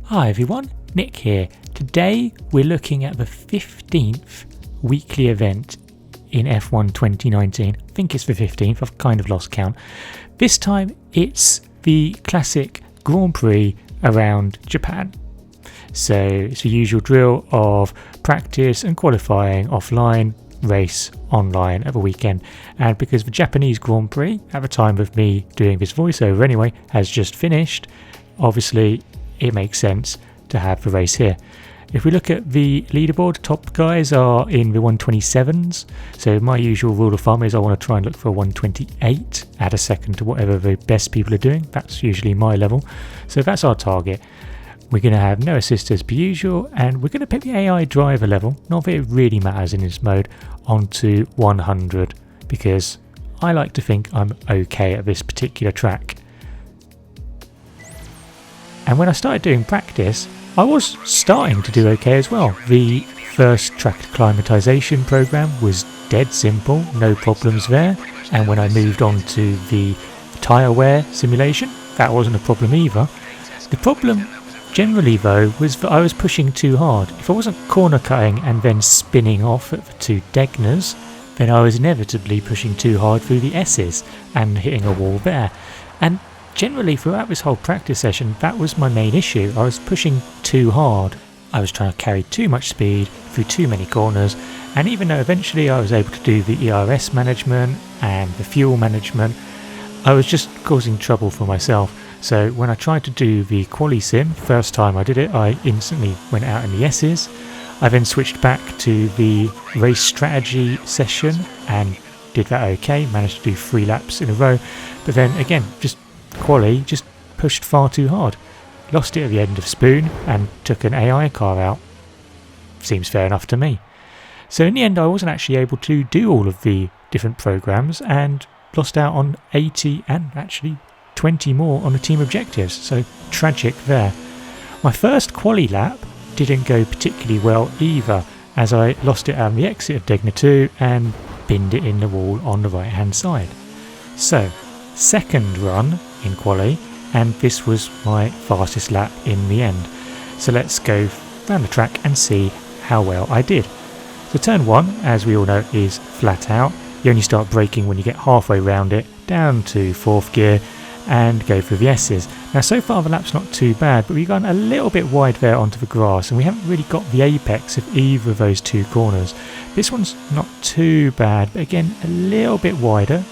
Hi everyone, Nick here. Today we're looking at the 15th weekly event in F1 2019. I think it's the 15th, I've kind of lost count. This time it's the classic Grand Prix around Japan. So it's the usual drill of practice and qualifying offline, race online at the weekend. And because the Japanese Grand Prix, at the time of me doing this voiceover anyway, has just finished, obviously it makes sense to have the race here. If we look at the leaderboard, top guys are in the 127s. So my usual rule of thumb is I want to try and look for a 128, add a second to whatever the best people are doing. That's usually my level. So that's our target. We're going to have no assist as per usual, and we're going to put the AI driver level, not that it really matters in this mode, onto 100 because I like to think I'm okay at this particular track. And when I started doing practice, I was starting to do okay as well. The first track acclimatization program was dead simple, no problems there. And when I moved on to the tyre wear simulation, that wasn't a problem either. The problem generally though was that I was pushing too hard. If I wasn't corner cutting and then spinning off at the two Degners, then I was inevitably pushing too hard through the S's and hitting a wall there. And generally throughout this whole practice session, that was my main issue. I was pushing too hard. I was trying to carry too much speed through too many corners, and even though eventually I was able to do the ERS management and the fuel management, I was just causing trouble for myself. So when I tried to do the quali sim, first time I did it, I instantly went out in the S's. I then switched back to the race strategy session and did that okay, managed to do 3 laps in a row, but then again, quali just pushed far too hard. Lost it at the end of Spoon and took an AI car out. Seems fair enough to me. So in the end I wasn't actually able to do all of the different programs and lost out on 80 and actually 20 more on the team objectives, so tragic there. My first quali lap didn't go particularly well either, as I lost it out on the exit of Degner 2 and binned it in the wall on the right hand side. So second run in quali, and this was my fastest lap in the end. So let's go around the track and see how well I did. So turn 1, as we all know, is flat out. You only start braking when you get halfway round it, down to 4th gear and go through the S's. Now so far the lap's not too bad, but we've gone a little bit wide there onto the grass and we haven't really got the apex of either of those two corners. This one's not too bad, but again a little bit wider,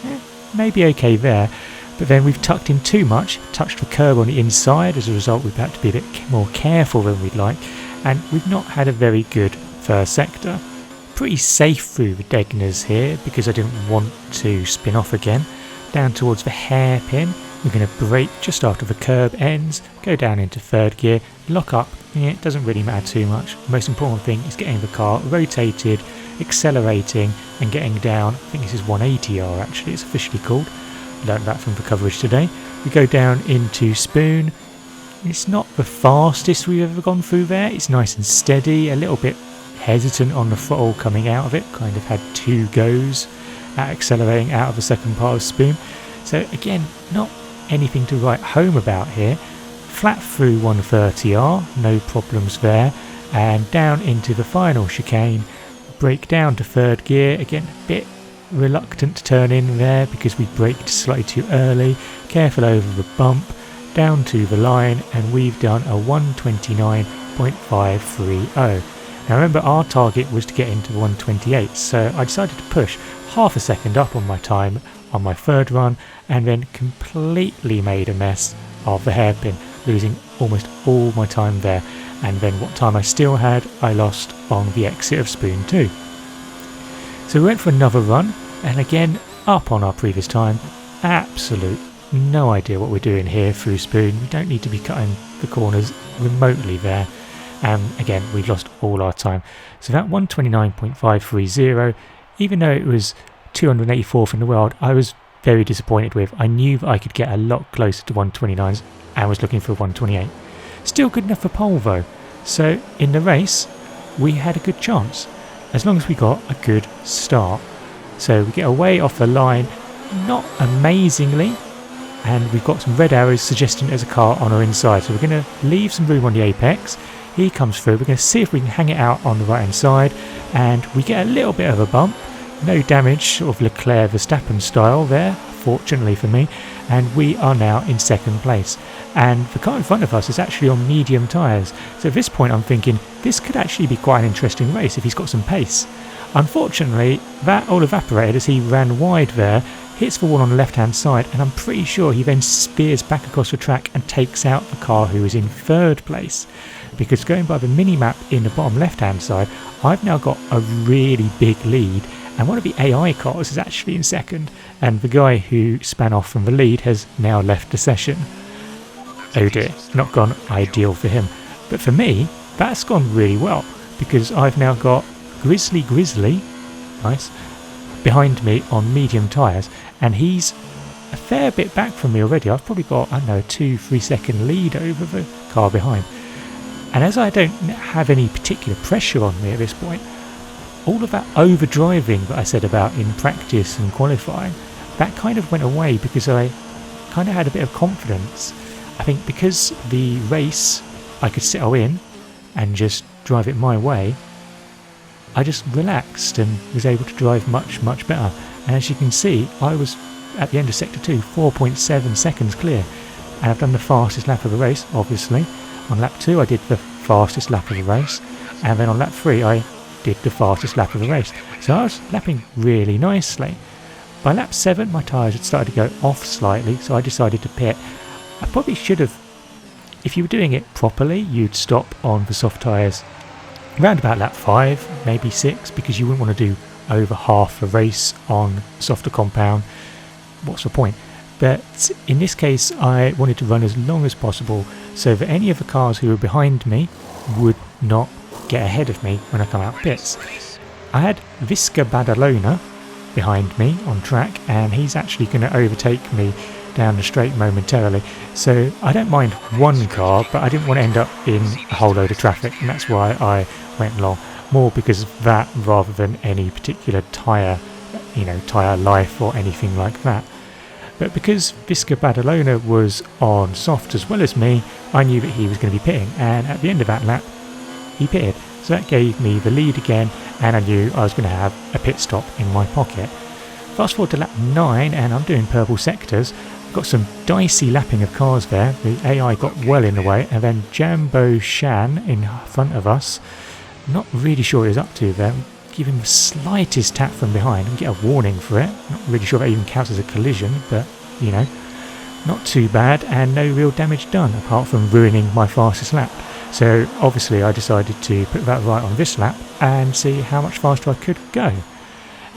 maybe okay there. But then we've tucked in too much, touched the curb on the inside. As a result, we've had to be a bit more careful than we'd like, and we've not had a very good first sector. Pretty safe through the Degners here because I didn't want to spin off again. Down towards the hairpin, we're going to brake just after the curb ends, go down into 3rd gear, lock up. It doesn't really matter too much. The most important thing is getting the car rotated, accelerating, and getting down. I think this is 180R actually, it's officially called. Learned that from the coverage today. We go down into Spoon. It's not the fastest we've ever gone through there. It's nice and steady, a little bit hesitant on the throttle coming out of it. Kind of had 2 goes at accelerating out of the second part of Spoon. So again, not anything to write home about here. Flat through 130R, no problems there. And down into the final chicane. Brake down to 3rd gear. Again, a bit reluctant to turn in there because we braked slightly too early. Careful over the bump, down to the line, and we've done a 129.530. Now remember, our target was to get into the 128, so I decided to push half a second up on my time on my 3rd run and then completely made a mess of the hairpin, losing almost all my time there. And then what time I still had, I lost on the exit of Spoon 2. So we went for another run, and again, up on our previous time. Absolute no idea what we're doing here through Spoon. We don't need to be cutting the corners remotely there. Again, we've lost all our time. So that 129.530, even though it was 284th in the world, I was very disappointed with. I knew that I could get a lot closer to 129s and was looking for 128. Still good enough for pole though. So in the race, we had a good chance, as long as we got a good start. So we get away off the line, not amazingly, and we've got some red arrows suggesting there's a car on our inside, so we're going to leave some room on the apex. He comes through, we're going to see if we can hang it out on the right hand side, and we get a little bit of a bump. No damage, sort of Leclerc Verstappen style there, fortunately for me, and we are now in second place. And the car in front of us is actually on medium tyres, so at this point I'm thinking this could actually be quite an interesting race if he's got some pace. Unfortunately, that all evaporated as he ran wide there, hits the wall on the left hand side, and I'm pretty sure he then spears back across the track and takes out the car who is in third place. Because going by the mini-map in the bottom left hand side, I've now got a really big lead, and one of the AI cars is actually in second, and the guy who span off from the lead has now left the session. Oh dear, not gone ideal for him. But for me, that's gone really well, because I've now got Grizzly, nice, behind me on medium tyres, and he's a fair bit back from me already. I've probably got, I don't know, a 2-3 second lead over the car behind. And as I don't have any particular pressure on me at this point, all of that overdriving that I said about in practice and qualifying, that kind of went away because I kind of had a bit of confidence. I think because the race I could settle in and just drive it my way, I just relaxed and was able to drive much better. And as you can see, I was at the end of sector 2, 4.7 seconds clear, and I've done the fastest lap of the race, obviously. On lap 2 I did the fastest lap of the race, and then on lap 3 I did the fastest lap of the race. So I was lapping really nicely. By lap 7 my tyres had started to go off slightly, so I decided to pit. I probably should have, if you were doing it properly, you'd stop on the soft tyres around about lap 5, maybe 6, because you wouldn't want to do over half the race on softer compound. What's the point? But in this case I wanted to run as long as possible so that any of the cars who were behind me would not get ahead of me when I come out pits. I had Visca Badalona behind me on track, and he's actually going to overtake me down the straight momentarily, so I don't mind one car, but I didn't want to end up in a whole load of traffic, and that's why I went long, more because of that rather than any particular tyre life or anything like that. But because Visca Badalona was on soft as well as me, I knew that he was going to be pitting, and at the end of that lap he pitted, so that gave me the lead again, and I knew I was going to have a pit stop in my pocket. Fast forward to lap 9 and I'm doing purple sectors. Got some dicey lapping of cars there, the AI got well in the way, and then Jambo Shan in front of us, not really sure what he was up to there. Give him the slightest tap from behind and get a warning for it. Not really sure that even counts as a collision, but you know, not too bad, and no real damage done apart from ruining my fastest lap. So obviously I decided to put that right on this lap and see how much faster I could go.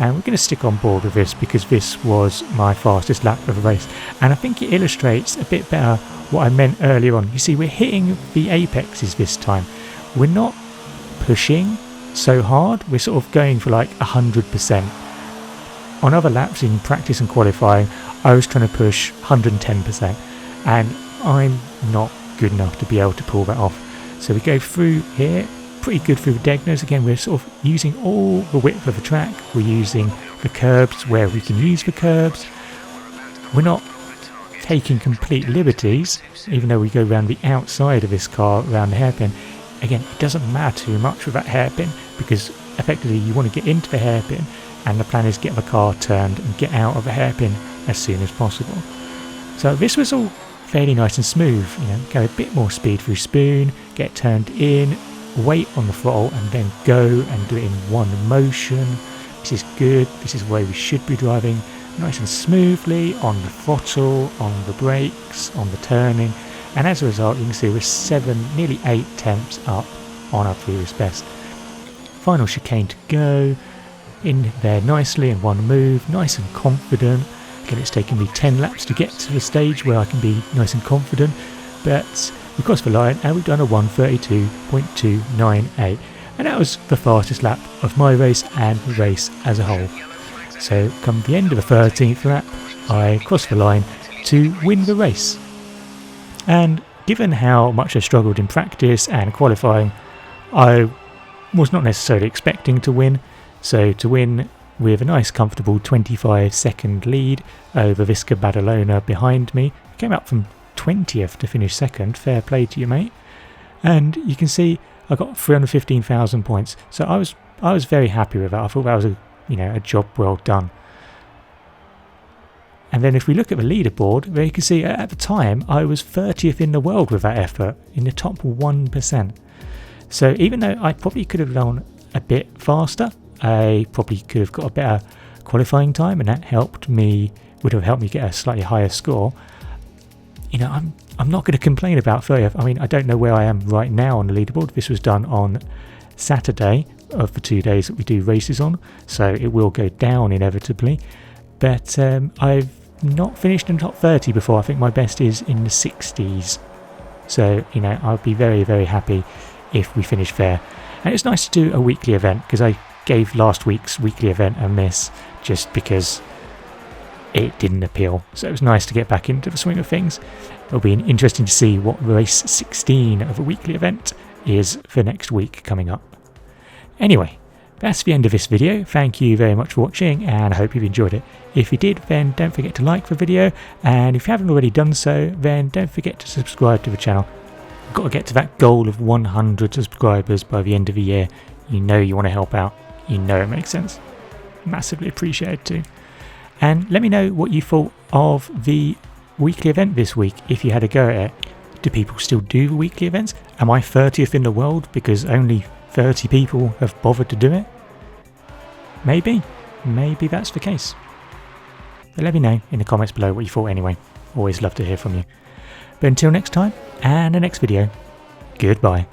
And we're going to stick on board with this because this was my fastest lap of the race, and I think it illustrates a bit better what I meant earlier on. You see, we're hitting the apexes this time. We're not pushing so hard, we're sort of going for like 100%. On other laps in practice and qualifying I was trying to push 110%, and I'm not good enough to be able to pull that off. So we go through here, pretty good through the Degners. Again, we're sort of using all the width of the track, we're using the curbs where we can use the curbs. We're not taking complete liberties, even though we go around the outside of this car, around the hairpin. Again, it doesn't matter too much with that hairpin because effectively you want to get into the hairpin, and the plan is get the car turned and get out of the hairpin as soon as possible. So this was all fairly nice and smooth, you know, go a bit more speed through spoon, get turned in, wait on the throttle and then go and do it in one motion. This is good, this is the way we should be driving, nice and smoothly on the throttle, on the brakes, on the turning, and as a result you can see we're 7, nearly 8 tenths up on our previous best. Final chicane to go, in there nicely in one move, nice and confident. Again, it's taken me 10 laps to get to the stage where I can be nice and confident, but we crossed the line and we've done a 1:32.298, and that was the fastest lap of my race and the race as a whole. So come the end of the 13th lap I crossed the line to win the race. And given how much I struggled in practice and qualifying, I was not necessarily expecting to win, so to win with a nice comfortable 25-second lead over Visca Badalona behind me, came up from 20th to finish second. Fair play to you, mate. And you can see I got 315,000 points. So I was very happy with that. I thought that was a job well done. And then if we look at the leaderboard, there you can see at the time I was 30th in the world with that effort, in the top 1%. So even though I probably could have gone a bit faster, I probably could have got a better qualifying time, and that would have helped me get a slightly higher score. I'm not going to complain about 30th. I mean, I don't know where I am right now on the leaderboard. This was done on Saturday of the 2 days that we do races on, so it will go down inevitably. But I've not finished in the top 30 before. I think my best is in the 60s. So, I'll be very, very happy if we finish fair. And it's nice to do a weekly event, because I gave last week's weekly event a miss just because it didn't appeal. So it was nice to get back into the swing of things. It'll be interesting to see what race 16 of a weekly event is for next week coming up. Anyway, that's the end of this video. Thank you very much for watching, and I hope you've enjoyed it. If you did, then don't forget to like the video, and if you haven't already done so, then don't forget to subscribe to the channel. I've got to get to that goal of 100 subscribers by the end of the year. You want to help out. It makes sense. Massively appreciated too. And let me know what you thought of the weekly event this week, if you had a go at it. Do people still do the weekly events? Am I 30th in the world because only 30 people have bothered to do it? Maybe that's the case. But let me know in the comments below what you thought anyway. Always love to hear from you. But until next time, and the next video, goodbye.